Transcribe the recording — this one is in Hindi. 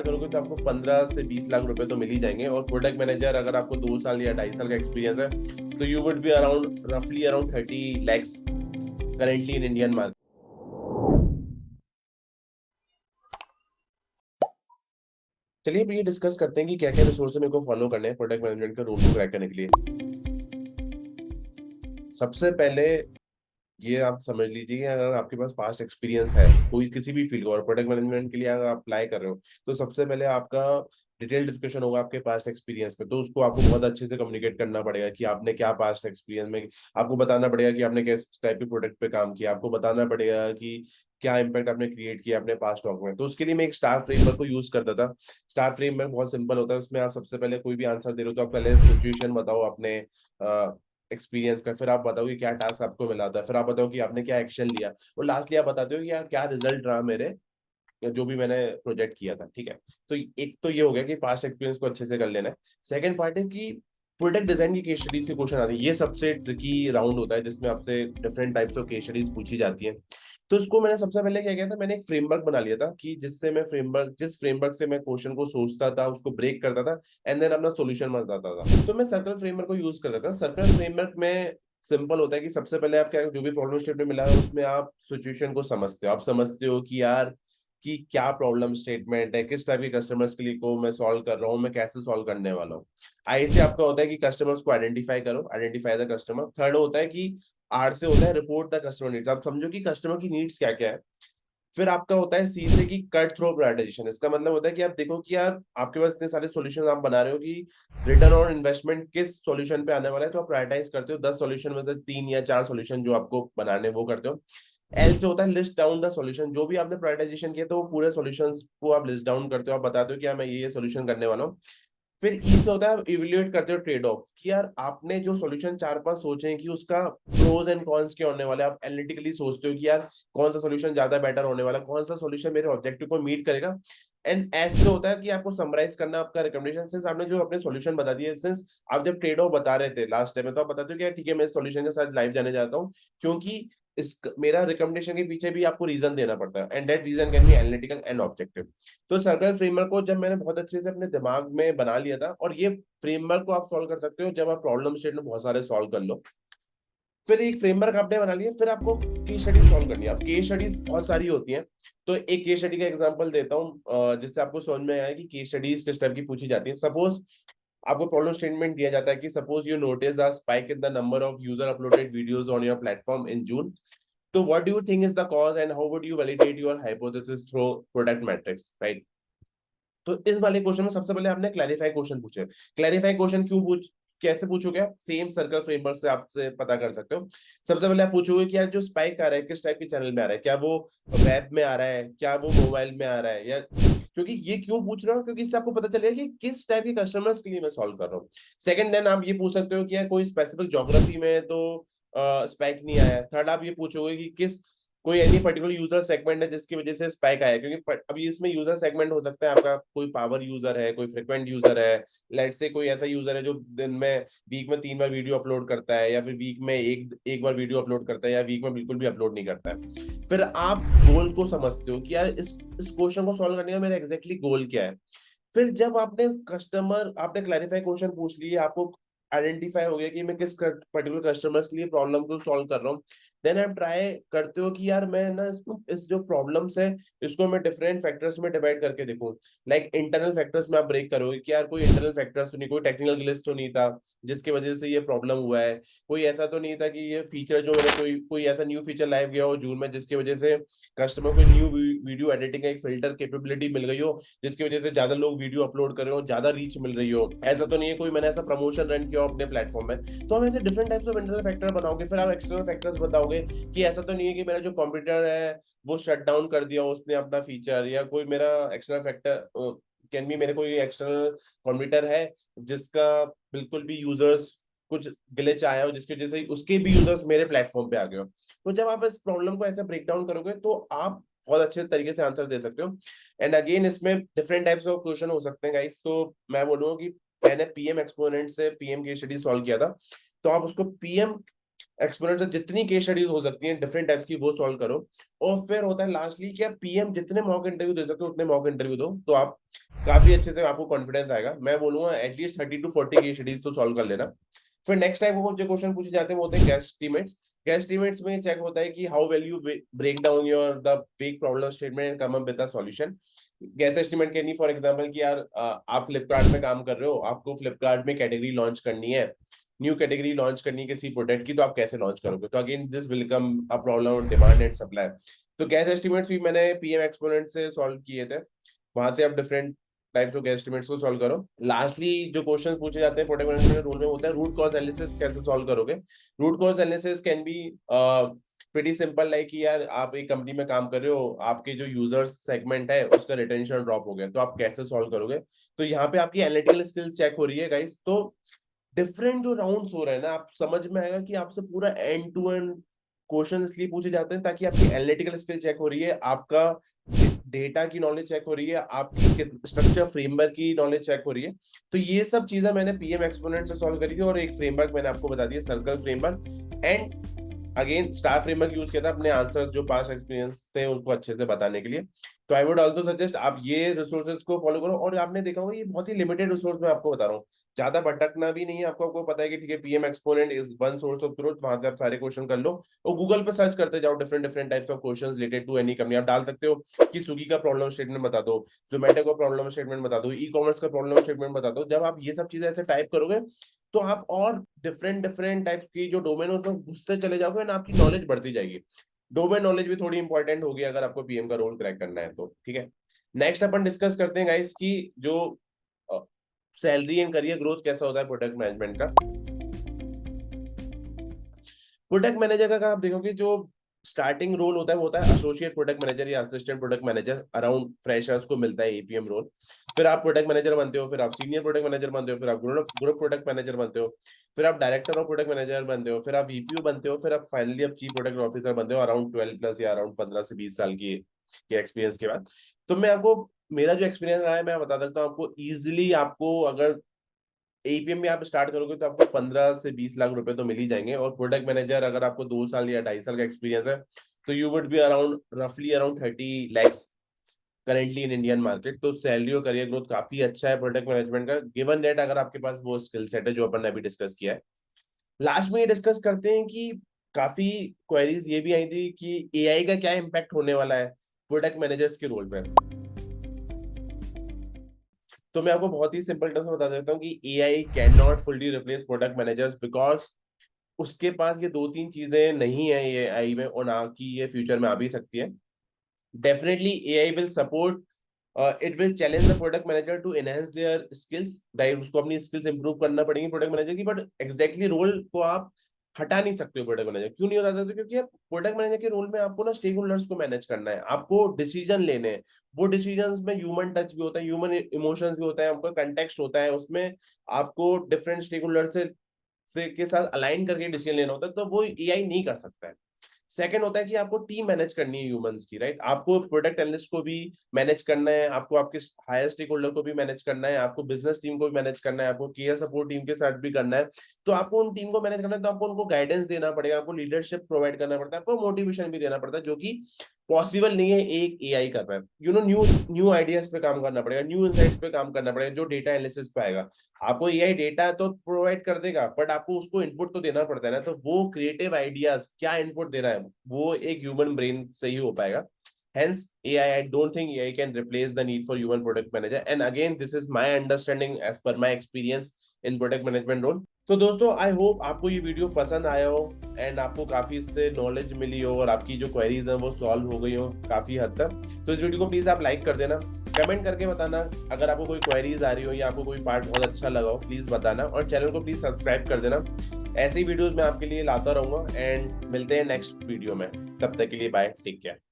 करोगे तो आपको 15 से 20 लाख रुपए तो मिल ही जाएंगे। और प्रोडक्ट मैनेजर अगर आपको 2 साल या 2.5 साल का एक्सपीरियंस है तो यू वुड बी अराउंड रफली around 30 lakhs currently in Indian market. चलिए अब ये डिस्कस करते हैं कि क्या क्या रिसोर्स मेरे को फॉलो करने हैं प्रोडक्ट मैनेजमेंट के रोल को क्रैक करने के लिए। सबसे पहले ये आप समझ लीजिए कि अगर आपके पास पास्ट एक्सपीरियंस है कोई किसी भी फील्ड का और प्रोडक्ट मैनेजमेंट के लिए अगर आप अप्लाई कर रहे हो तो सबसे पहले आपका डिटेल डिस्कशन होगा आपके पास्ट एक्सपीरियंस पे। तो उसको आपको बहुत अच्छे से कम्युनिकेट करना पड़ेगा कि आपने क्या पास्ट एक्सपीरियंस में, आपको बताना पड़ेगा कि आपने किस टाइप के प्रोडक्ट पे काम किया, आपको बताना पड़ेगा कि क्या इम्पैक्ट आपने क्रिएट किया अपने पास्ट वर्क में। तो उसके लिए मैं एक स्टार फ्रेमवर्क को यूज करता था। स्टार फ्रेमवर्क बहुत सिंपल होता है, उसमें आप सबसे पहले कोई भी आंसर दे रहे हो तो आप पहले सिचुएशन बताओ अपने एक्सपीरियंस का, फिर आप बताओ कि क्या टास्क आपको मिला था, फिर आप बताओ कि आपने क्या एक्शन लिया, और लास्टली आप बताते हो कि यार क्या रिजल्ट रहा मेरे, या जो भी मैंने प्रोजेक्ट किया था। ठीक है, तो एक तो ये हो गया कि पास्ट एक्सपीरियंस को अच्छे से कर लेना है। सेकंड पार्ट है कि प्रोडक्ट डिजाइन की केस स्टडीज के क्वेश्चन आते हैं। ये सबसे ट्रिकी राउंड होता है जिसमें आपसे different types of case studies पूछी जाती हैं। तो इसको मैंने सबसे पहले क्या किया था, मैंने एक फ्रेमवर्क बना लिया था कि जिससे मैं फ्रेमवर्क जिस फ्रेमवर्क से मैं क्वेश्चन को सोचता था उसको ब्रेक करता था एंड देन अपना सॉल्यूशन बताता था। तो मैं सर्कल फ्रेमवर्क को यूज करता था। सर्कल फ्रेमवर्क में सिंपल होता है कि सबसे पहले आप क्या, जो भी प्रॉब्लम स्टेटमेंट मिला है उसमें आप सिचुएशन को समझते हो। आप समझते हो कि यार कि क्या प्रॉब्लम स्टेटमेंट है, किस टाइप के कस्टमर्स के लिए को मैं सॉल्व कर रहा हूँ, मैं कैसे सॉल्व करने वाला हूँ। आई से आपका होता है कि कस्टमर्स को आइडेंटिफाई करो, आइडेंटिफाई द कस्टमर। थर्ड होता है कि आर से होता है रिपोर्ट द कस्टमर नीड्स, आप समझो कि कस्टमर की नीड्स क्या क्या है। फिर आपका होता है सी से कि कट थ्रो प्रायोरिटाइजेशन। इसका मतलब होता है कि आप देखो कि यार आपके पास इतने सारे सॉल्यूशन आप बना रहे हो कि रिटर्न ऑन इन्वेस्टमेंट किस सॉल्यूशन पे आने वाला है, तो आप प्रायोरिटाइज करते हो 10 सॉल्यूशन में से 3 या 4 सॉल्यूशन जो आपको बनाने वो करते हो। एल से होता है लिस्ट डाउन द सॉल्यूशन। जो भी आपने प्रायोरिटाइजेशन किया तो वो पूरे सॉल्यूशंस को आप लिस्ट डाउन करते हो, आप बताते हो कि मैं ये सॉल्यूशन करने वाला हूँ। फिर ई से होता है इवेल्युएट करते हो ट्रेड ऑफ, कि यार आपने जो सॉल्यूशन 4-5 सोचे हैं कि उसका प्रोज एंड कॉन्स क्या होने वाले, आप एनालिटिकली सोचते हो कि यार कौन सा सॉल्यूशन ज्यादा बेटर होने वाला, कौन सा सॉल्यूशन मेरे ऑब्जेक्टिव को मीट करेगा। एंड एस से होता है कि आपको समराइज करना आपका रिकमेंडेशन, सिंस आपने जो अपने सॉल्यूशन बता दिए, सिंस आप जब ट्रेड ऑफ बता रहे थे लास्ट टाइम में तो आप बताते हो कि यार ठीक है मैं इस सॉल्यूशन के साथ लाइव जाने जाता हूँ, क्योंकि इस मेरा रिकमेंडेशन के पीछे भी आपको रीजन देना पड़ता है and that reason can be analytical and objective. तो सर्कल फ्रेमवर्क को जब मैंने बहुत अच्छे से अपने दिमाग में बना लिया था, और ये फ्रेमवर्क को आप सॉल्व कर सकते हो जब आप प्रॉब्लम स्टेटमेंट बहुत सारे सॉल्व कर लो। फिर एक फ्रेमवर्क आपने बना लिया, फिर आपको केस स्टडीज सॉल्व करनी है। अब केस स्टडीज बहुत सारी होती हैं, तो एक केस स्टडी का एग्जांपल देता हूँ जिससे आपको समझ में आया कि केस स्टडीज किस टाइप की पूछी जाती है। सपोज आपको प्रॉब्लम स्टेटमेंट दिया जाता है कि suppose you notice a spike in the number of user uploaded videos on your platform in June, तो what do you think is the cause and how would you validate your hypothesis through product metrics, right. तो इस वाले क्वेश्चन में सबसे पहले आपने क्लैरिफाई क्वेश्चन पूछे। क्लैरिफाई क्वेश्चन क्यों पूछ कैसे पूछोगे आप, सेम सर्कल फ्रेमवर्क से आपसे पता कर सकते हो। सबसे पहले आप पूछोगे कि यार जो स्पाइक आ रहा है किस टाइप के चैनल में आ रहा है, क्या वो वेब में आ रहा है, क्या वो मोबाइल में आ रहा है, या क्योंकि ये क्यों पूछ रहा हूँ क्योंकि इससे आपको पता चलेगा कि किस टाइप के कस्टमर्स के लिए मैं सॉल्व कर रहा हूँ। सेकंड, देन आप ये पूछ सकते हो कि यार कोई स्पेसिफिक ज्योग्राफी में तो स्पाइक नहीं आया। थर्ड, आप ये पूछोगे कि किस कोई एनी पर्टिकुलर यूजर सेगमेंट है जिसकी वजह से स्पाइक आया, क्योंकि अभी इसमें यूजर सेगमेंट हो सकता है आपका कोई पावर यूजर है, कोई फ्रिक्वेंट यूजर है, लेट से कोई ऐसा यूजर है जो दिन में वीक में 3 बार वीडियो अपलोड करता है, या फिर वीक में एक एक बार वीडियो अपलोड करता है, या वीक में बिल्कुल भी अपलोड नहीं करता है। फिर आप गोल को समझते हो कि यार इस क्वेश्चन को सॉल्व करने का मेरा एग्जैक्टली गोल क्या है। फिर जब आपने क्लैरिफाई क्वेश्चन पूछ लिए, आपको आइडेंटिफाई हो गया कि मैं किस पर्टिकुलर कस्टमर्स के लिए प्रॉब्लम को सॉल्व कर रहा हूँ, देन आप ट्राई करते हो कि यार मैं ना इस जो प्रॉब्लम्स है इसको मैं डिफरेंट फैक्टर्स में डिवाइड करके देखूं। लाइक इंटरनल फैक्टर्स में आप ब्रेक करोगे कि यार कोई इंटरनल फैक्टर्स तो नहीं, कोई टेक्निकल ग्लिच तो नहीं था जिसकी वजह से ये प्रॉब्लम हुआ है, कोई ऐसा तो नहीं था कि ये फीचर जो मैंने कोई कोई ऐसा न्यू फीचर लाइव गया हो जून में जिसकी वजह से कस्टमर को न्यू वीडियो एडिटिंग का एक फिल्टर कैपेबिलिटी मिल गई हो जिसकी वजह से ज्यादा लोग वीडियो अपलोड कर रहे हो, ज्यादा रीच मिल रही हो। ऐसा तो नहीं है कोई मैंने ऐसा प्रमोशन रन किया हो अपने प्लेटफॉर्म में। तो हम ऐसे different types of internal factor बनाओगे, फिर आप एक्सटर्नल फैक्टर्स बताओगे कि ऐसा तो नहीं है कि मेरा जो कंप्यूटर है वो शट डाउन कर दिया उसने अपना फीचर, या कोई मेरा एक्सटर्नल फैक्टर कैन बी मेरे कोई एक्सटर्नल कंप्यूटर है जिसका बिल्कुल भी यूजर्स कुछ ग्लिच आया हो जिसकी वजह से उसके भी यूजर्स मेरे प्लेटफॉर्म पे आ गए हो। तो जब आप इस प्रॉब्लम को ऐसे ब्रेक डाउन करोगे तो आप बहुत अच्छे तरीके से आंसर दे सकते हो। एंड अगेन इसमें डिफरेंट टाइप्स ऑफ क्वेश्चन हो सकते हैं गाइस, तो मैं बोलूंगा कि मैंने पीएम एक्सपोनेंट से पीएम केस स्टडी सॉल्व किया था, तो आप उसको पीएम एक्सपोनेंट से जितनी केस स्टडीज हो सकती हैं डिफरेंट टाइप्स की वो सॉल्व करो। और फिर होता है लास्टली कि आप पीएम जितने मॉक इंटरव्यू दे सकते हो उतने मॉक इंटरव्यू दो। तो आप काफी अच्छे से आपको कॉन्फिडेंस आएगा। मैं बोलूंगा एटलीस्ट 30 to 40 केस स्टडीज तो सॉल्व कर लेना। फिर नेक्स्ट टाइप वो जो क्वेश्चन पूछे जाते हैं वो होते हैं गैस एस्टिमेट्स। गैस एस्टिमेट्स में चेक होता है कि how well you break down your the big problem statement and come up with the solution. Guess estimate can be for example कि यार आप फ्लिपकार्ट में काम कर रहे हो, आपको फ्लिपकार्ट में कैटेगरी लॉन्च करनी है, न्यू कैटेगरी लॉन्च करनी है किसी प्रोडक्ट की, तो आप कैसे लॉन्च करोगे? तो again this will come a problem on demand and supply. तो गैस एस्टिमेट्स भी मैंने पीएम एक्सपोनेंट से सॉल्व किए थे, वहां से आप डिफरेंट टाइप्स ऑफ एस्टिमेट्स को सॉल्व करो। लास्टली जो क्वेश्चंस पूछे जाते हैं प्रोडक्ट मैनेजमेंट रोल में होता है रूट कॉज एनालिसिस, कैसे सॉल्व करोगे? Root cause analysis can be pretty simple, like कि यार आप एक कंपनी में काम कर रहे हो, आपके जो यूजर्स सेगमेंट है उसका रिटेंशन ड्रॉप हो गया, तो आप कैसे सॉल्व करोगे? तो यहाँ पे आपकी एनालिटिकल स्किल्स चेक हो रही है गाइस। तो डिफरेंट जो राउंड्स हो रहे हैं ना, आप समझ में आएगा कि आपसे पूरा एंड टू एंड क्वेश्चन इसलिए पूछे जाते हैं ताकि आपकी एनालिटिकल स्किल चेक हो रही है, आपका डेटा की नॉलेज चेक हो रही है, आपकी स्ट्रक्चर फ्रेमवर्क की नॉलेज चेक हो रही है। तो ये सब चीजें मैंने पीएम एक्सपोनेंट से सॉल्व करी थी, और एक फ्रेमवर्क मैंने आपको बता दिया, circle framework. And again star framework use किया था अपने आंसर्स जो पास्ट एक्सपीरियंस थे उनको अच्छे से बताने के लिए। तो आई वुड ऑल्सो सजेस्ट आप ये रिसोर्सेज को फॉलो करो। और आपने देखा होगा ये बहुत ही लिमिटेड रिसोर्स में आपको बता रहा हूँ, ज्यादा भटकना भी नहीं है आपको। आपको पता है कि ठीक है PM exponent is one source of truth, वहां से आप सारे क्वेश्चन कर लो और गूगल पे सर्च करते जाओ different different types of questions related to any company. आप डाल सकते हो कि स्विगी का प्रॉब्लम स्टेटमेंट बता दो, जोमेटो का प्रॉब्लम स्टेटमेंट बता दो, ई कॉमर्स का प्रॉब्लम स्टेटमेंट बता दो। जब आप ये सब चीजें ऐसे टाइप करोगे तो आप और डिफरेंट डिफरेंट टाइप्स की जो डोमेन है उसमें घुसते चले जाओगे ना, आपकी नॉलेज बढ़ती जाएगी। डोमेन नॉलेज भी थोड़ी इंपॉर्टेंट होगी अगर आपको पीएम का रोल क्रैक करना है तो। ठीक है, नेक्स्ट अपन डिस्कस करते हैं गाइस की जो सैलरी एंड करियर ग्रोथ कैसा होता है प्रोडक्ट मैनेजमेंट का। प्रोडक्ट मैनेजर का अगर आप देखोगे जो स्टार्टिंग रोल होता है वो होता है एसोसिएट प्रोडक्ट मैनेजर या assistant product manager, around freshers को मिलता है एपीएम रोल। फिर आप प्रोडक्ट मैनेजर बनते हो, फिर आप सीनियर प्रोडक्ट मैनेजर बनते हो, फिर आप ग्रुप प्रोडक्ट मैनेजर बनते हो, फिर आप डायरेक्टर ऑफ प्रोडक्ट मैनेजर बनते हो, फिर आप वीपीओ बनते हो, फिर आप फाइनली आप चीफ प्रोडक्ट ऑफिसर बनते हो अराउंड 12+ या अराउंड 15 से 20 साल की एक्सपीरियंस के बाद। तो मैं आपको मेरा जो एक्सपीरियंस रहा है मैं बता सकता हूँ आपको इजिली। आपको अगर एपीएम में आप स्टार्ट करोगे तो आपको 15 से 20 लाख रुपए तो मिल ही जाएंगे। और प्रोडक्ट मैनेजर अगर आपको 2 साल या 2.5 साल का एक्सपीरियंस है तो यू वुड बी अराउंड रफली around 30 lakhs currently in Indian market. तो सैलरी और करियर ग्रोथ काफी अच्छा है प्रोडक्ट मैनेजमेंट का, गिवन दैट अगर आपके पास वो स्किल सेट है जो अपन ने अभी डिस्कस किया है। लास्ट में ये डिस्कस करते हैं कि काफी क्वेरीज ये भी आई थी कि एआई का क्या इम्पैक्ट होने वाला है प्रोडक्ट मैनेजर्स के रोल पे। तो मैं आपको बहुत ही सिंपल टर्म्स में बता देता हूँ कि AI can not fully replace product managers, because उसके पास ये दो तीन चीजें नहीं है ये आई में, और ना कि ये फ्यूचर में आ भी सकती है। Definitely AI will support, it will challenge the product manager to enhance their skills, right? उसको अपनी स्किल्स इंप्रूव करना पड़ेगी प्रोडक्ट मैनेजर की, बट एग्जैक्टली रोल को आप हटा नहीं सकते हो प्रोडक्ट मैनेजर। क्यों नहीं हटा सकते? क्योंकि आप प्रोडक्ट मैनेजर के रोल में आपको ना स्टेक होल्डर्स को मैनेज करना है, आपको डिसीजन लेने हैं। वो डिसीजंस में ह्यूमन टच भी होता है, ह्यूमन इमोशंस भी होता है, आपका कंटेक्स्ट होता है, उसमें आपको डिफरेंट स्टेक होल्डर से के साथ अलाइन करके डिसीजन लेना होता है, तो वो एआई नहीं कर सकता है। सेकंड होता है कि आपको टीम मैनेज करनी है ह्यूमंस की, राइट? आपको प्रोडक्ट एनालिस्ट को भी मैनेज करना है, आपको आपके हायर स्टेक होल्डर को भी मैनेज करना है, आपको बिजनेस टीम को भी मैनेज करना है, आपको केयर सपोर्ट टीम के साथ भी करना है। तो आपको उन टीम को मैनेज करना है, तो आपको उनको गाइडेंस देना पड़ेगा, आपको लीडरशिप प्रोवाइड करना पड़ता है, आपको मोटिवेशन भी देना पड़ता है, जो कि पॉसिबल नहीं है एक एआई कर रहा है। न्यू न्यू आइडियाज पे काम करना पड़ेगा, न्यू इनसाइट्स पे काम करना पड़ेगा, जो डेटा एनालिसिस पे आएगा। आपको एआई डेटा तो प्रोवाइड कर देगा, बट आपको उसको इनपुट तो देना पड़ता है ना। तो वो क्रिएटिव आइडियाज क्या इनपुट दे रहा है वो एक ह्यूमन ब्रेन से ही हो पाएगा। Hence, AI, I don't think AI can replace the need for human product manager. And again, this is my understanding as per my experience in product management role. तो दोस्तों आई होप आपको ये वीडियो पसंद आया हो एंड आपको काफी इससे नॉलेज मिली हो और आपकी जो क्वेरीज हैं वो सॉल्व हो गई हो काफी हद तक। तो इस वीडियो को प्लीज आप लाइक कर देना, कमेंट करके बताना अगर आपको कोई क्वेरीज आ रही हो या आपको कोई पार्ट बहुत अच्छा लगा हो, प्लीज बताना। और चैनल को प्लीज सब्सक्राइब कर देना, ऐसी वीडियोस मैं आपके लिए लाता रहूंगा। एंड मिलते हैं नेक्स्ट वीडियो में, तब तक के लिए बाय, टेक केयर।